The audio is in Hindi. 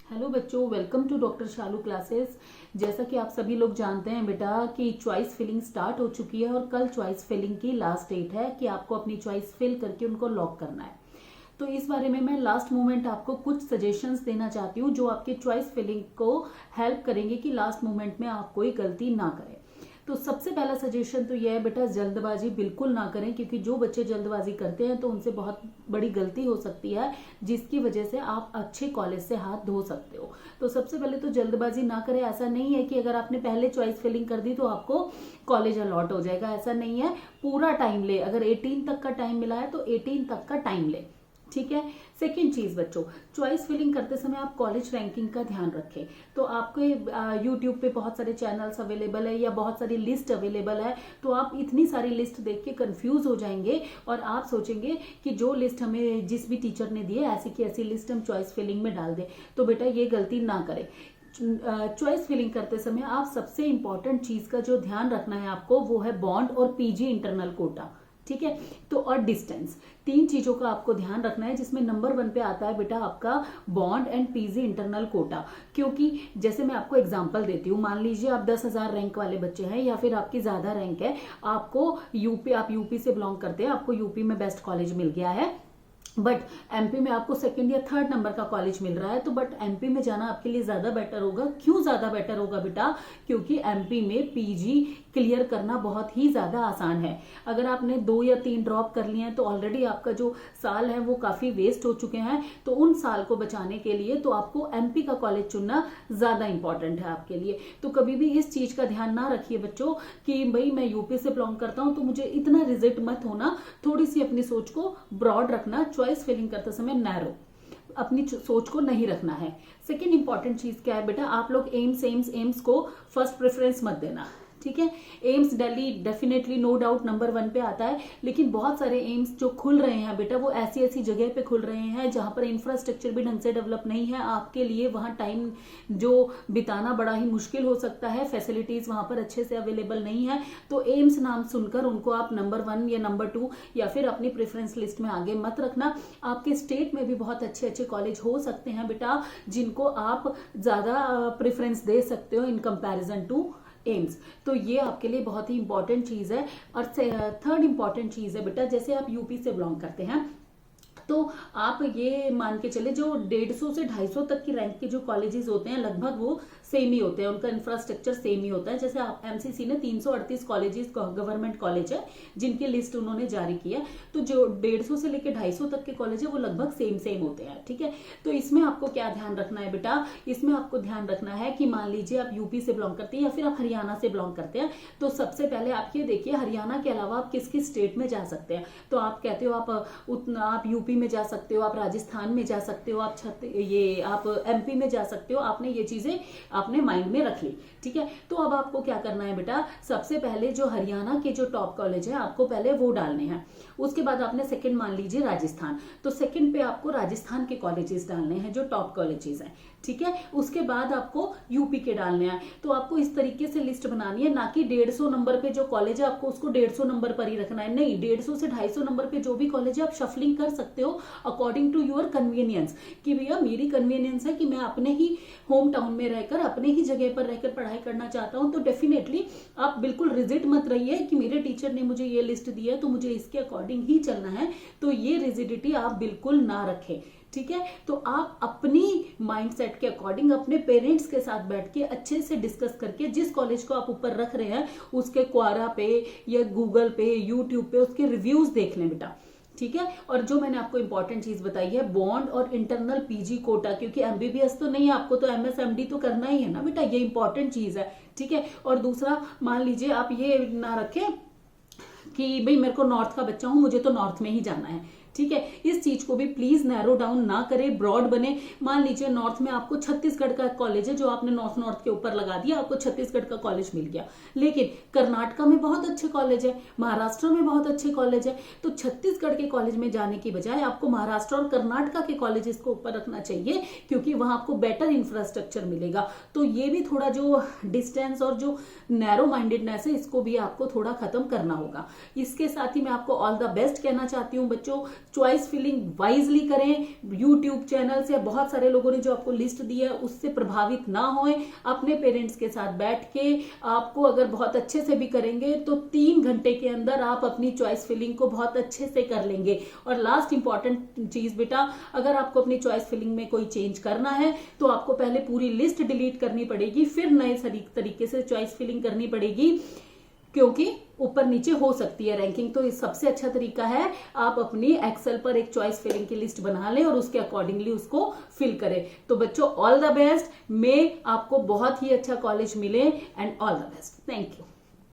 हेलो बच्चों, welcome to doctor Shalu classes. जैसा कि आप सभी लोग जानते हैं बेटा कि चॉइस फिलिंग स्टार्ट हो चुकी है और कल चॉइस फिलिंग की लास्ट डेट है कि आपको अपनी चॉइस फिल करके उनको लॉक करना है। तो इस बारे में मैं लास्ट मोमेंट आपको कुछ सजेशंस देना चाहती हूँ जो आपके चॉइस फिलिंग को हेल्प करेंगे कि लास्ट मोमेंट में आप कोई गलती ना करें। तो सबसे पहला सजेशन तो यह है बेटा, जल्दबाजी बिल्कुल ना करें, क्योंकि जो बच्चे जल्दबाजी करते हैं तो उनसे बहुत बड़ी गलती हो सकती है जिसकी वजह से आप अच्छे कॉलेज से हाथ धो सकते हो। तो सबसे पहले तो जल्दबाजी ना करें। ऐसा नहीं है कि अगर आपने पहले चॉइस फिलिंग कर दी तो आपको कॉलेज अलॉट हो जाएगा, ऐसा नहीं है। पूरा टाइम ले, अगर 18 तक का टाइम मिला है तो 18 तक का टाइम ले, ठीक है। सेकेंड चीज बच्चों, चॉइस फिलिंग करते समय आप कॉलेज रैंकिंग का ध्यान रखें। तो आपके यूट्यूब पे बहुत सारे चैनल्स अवेलेबल है या बहुत सारी लिस्ट अवेलेबल है, तो आप इतनी सारी लिस्ट देख के कंफ्यूज हो जाएंगे और आप सोचेंगे कि जो लिस्ट हमें जिस भी टीचर ने दी है ऐसी की ऐसी लिस्ट हम चॉइस फिलिंग में डाल दें। तो बेटा ये गलती ना करें। चॉइस फिलिंग करते समय आप सबसे इंपॉर्टेंट चीज का जो ध्यान रखना है आपको, वो है बॉन्ड और पीजी इंटरनल कोटा, ठीक है। तो और डिस्टेंस, तीन चीजों का आपको ध्यान रखना है, जिसमें नंबर 1 पे आता है बेटा आपका bond and PG internal Kota. क्योंकि जैसे मैं आपको एग्जांपल देती हूँ, मान लीजिए आप 10,000 रैंक वाले बच्चे हैं या फिर आपकी ज्यादा रैंक है, आपको आप यूपी से बिलोंग करते हैं, आपको यूपी में बेस्ट कॉलेज मिल गया है, बट एमपी में आपको सेकंड या थर्ड नंबर का कॉलेज मिल रहा है। तो बट एमपी में जाना आपके लिए ज्यादा बेटर होगा। क्यों ज्यादा बेटर होगा बेटा? क्योंकि एमपी में पीजी क्लियर करना बहुत ही ज्यादा आसान है। अगर आपने 2 या 3 ड्रॉप कर लिए हैं तो ऑलरेडी आपका जो साल है वो काफी वेस्ट हो चुके हैं। तो उन साल को बचाने के लिए तो आपको एमपी का कॉलेज चुनना ज्यादा इंपॉर्टेंट है आपके लिए। तो कभी भी इस चीज का ध्यान ना रखिए बच्चों कि भाई मैं यूपी से बिलोंग करता हूं तो मुझे इतना रिजिड मत होना। थोड़ी सी अपनी सोच को ब्रॉड रखना, चॉइस फिलिंग करते समय नैरो अपनी सोच को नहीं रखना है। सेकेंड इंपॉर्टेंट चीज क्या है बेटा, आप लोग एम्स को फर्स्ट प्रेफरेंस मत देना, ठीक है। AIIMS Delhi definitely no doubt number 1 पे आता है, लेकिन बहुत सारे एम्स जो खुल रहे हैं बेटा वो ऐसी ऐसी जगह पे खुल रहे हैं जहां पर इंफ्रास्ट्रक्चर भी ढंग से डेवलप नहीं है। आपके लिए वहां टाइम जो बिताना बड़ा ही मुश्किल हो सकता है, फैसिलिटीज वहां पर अच्छे से अवेलेबल नहीं है। तो एम्स नाम सुनकर उनको आप नंबर 1 या नंबर 2 या फिर अपनी प्रेफरेंस लिस्ट में आगे मत रखना। आपके स्टेट में भी बहुत अच्छे अच्छे कॉलेज हो सकते हैं बेटा जिनको आप ज्यादा प्रेफरेंस दे सकते हो इन कंपैरिजन टू एम्स। तो ये आपके लिए बहुत ही इंपॉर्टेंट चीज है। और थर्ड इंपॉर्टेंट चीज है बेटा, जैसे आप यूपी से बिलोंग करते हैं तो आप ये मान के चले जो 150 से 250 तक की रैंक के जो कॉलेजेस होते हैं लगभग वो सेम ही होते हैं, उनका इंफ्रास्ट्रक्चर सेम ही होता है। जैसे आप एमसीसी ने 338 कॉलेजेस गवर्नमेंट कॉलेज है जिनकी लिस्ट उन्होंने जारी की है, तो जो 150 से लेकर 250 तक के कॉलेज है वो लगभग सेम होते हैं, ठीक है। तो इसमें आपको क्या ध्यान रखना है बेटा, इसमें आपको ध्यान रखना है कि मान लीजिए आप यूपी से बिलोंग करते हैं या फिर आप हरियाणा से बिलोंग करते हैं, तो सबसे पहले आप ये देखिए हरियाणा के अलावा आप किस किस स्टेट में जा सकते हैं। तो आप कहते हो आप यूपी में जा सकते हो, आप राजस्थान में जा सकते हो, आप एमपी में जा सकते हो। आपने ये चीजें आपने माइंड में रख ली, ठीक है। तो अब आपको क्या करना है बेटा, सबसे पहले जो हरियाणा के जो टॉप कॉलेज है आपको पहले वो डालने हैं। उसके बाद आपने सेकंड मान लीजिए राजस्थान, तो सेकंड पे आपको राजस्थान के कॉलेजेस डालने हैं जो टॉप कॉलेजेस हैं, ठीक है। उसके बाद आपको यूपी के डालने हैं। तो आपको इस तरीके से लिस्ट बनानी है, ना कि 150 नंबर पे जो कॉलेज है आपको उसको 150 नंबर पर ही रखना है। नहीं, 150 से 250 नंबर पे जो भी कॉलेज है आप शफलिंग कर सकते हो अकॉर्डिंग टू योर कन्वीनियंस, कि भैया मेरी कन्वीनियंस है कि मैं अपने ही होम टाउन में रहकर अपने ही जगह पर रहकर पढ़ाई करना चाहता हूं। तो डेफिनेटली आप बिल्कुल रिजिड मत रहिए कि मेरे टीचर ने मुझे ये लिस्ट दी है तो मुझे इसके अकॉर्डिंग ही चलना है। तो ये रिजिडिटी आप बिल्कुल ना रखें, ठीक है। तो आप अपनी माइंडसेट के अकॉर्डिंग अपने पेरेंट्स के साथ बैठ के अच्छे से डिस्कस करके जिस कॉलेज को आप ऊपर रख रहे हैं उसके क्वारा पे या गूगल पे यूट्यूब पे उसके रिव्यूज देख लें बेटा, ठीक है। और जो मैंने आपको इंपॉर्टेंट चीज बताई है बॉन्ड और इंटरनल पीजी कोटा, क्योंकि एमबीबीएस तो नहीं है, आपको तो एमएस एमडी तो करना ही है ना बेटा, ये इंपॉर्टेंट चीज है, ठीक है। और दूसरा मान लीजिए आप ये ना रखें कि भाई मेरे को नॉर्थ का बच्चा हूं मुझे तो नॉर्थ में ही जाना है, ठीक है। इस चीज को भी प्लीज नैरो डाउन ना करें, ब्रॉड बने। मान लीजिए नॉर्थ में आपको छत्तीसगढ़ का कॉलेज है जो आपने नॉर्थ के ऊपर लगा दिया, आपको छत्तीसगढ़ का कॉलेज मिल गया, लेकिन कर्नाटका में बहुत अच्छे कॉलेज है, महाराष्ट्र में बहुत अच्छे कॉलेज है। तो छत्तीसगढ़ के कॉलेज में जाने की बजाय आपको महाराष्ट्र और कर्नाटका के कॉलेजेस को ऊपर रखना चाहिए, क्योंकि वहां आपको बेटर इंफ्रास्ट्रक्चर मिलेगा। तो ये भी थोड़ा जो डिस्टेंस और जो नैरो माइंडेडनेस है इसको भी आपको थोड़ा खत्म करना होगा। इसके साथ ही मैं आपको ऑल द बेस्ट कहना चाहती हूँ बच्चों। चॉइस फिलिंग वाइजली करें। यूट्यूब चैनल से बहुत सारे लोगों ने जो आपको लिस्ट दी है उससे प्रभावित ना होए, अपने पेरेंट्स के साथ बैठ के आपको अगर बहुत अच्छे से भी करेंगे तो 3 घंटे के अंदर आप अपनी चॉइस फिलिंग को बहुत अच्छे से कर लेंगे। और लास्ट इंपॉर्टेंट चीज बेटा, अगर आपको अपनी चॉइस फिलिंग में कोई चेंज करना है तो आपको पहले पूरी लिस्ट डिलीट करनी पड़ेगी, फिर नए तरीके से चॉइस फिलिंग करनी पड़ेगी, क्योंकि ऊपर नीचे हो सकती है रैंकिंग। तो इस सबसे अच्छा तरीका है आप अपनी एक्सेल पर एक चॉइस फिलिंग की लिस्ट बना लें और उसके अकॉर्डिंगली उसको फिल करें। तो बच्चों ऑल द बेस्ट, मे आपको बहुत ही अच्छा कॉलेज मिले and all the best. Thank you.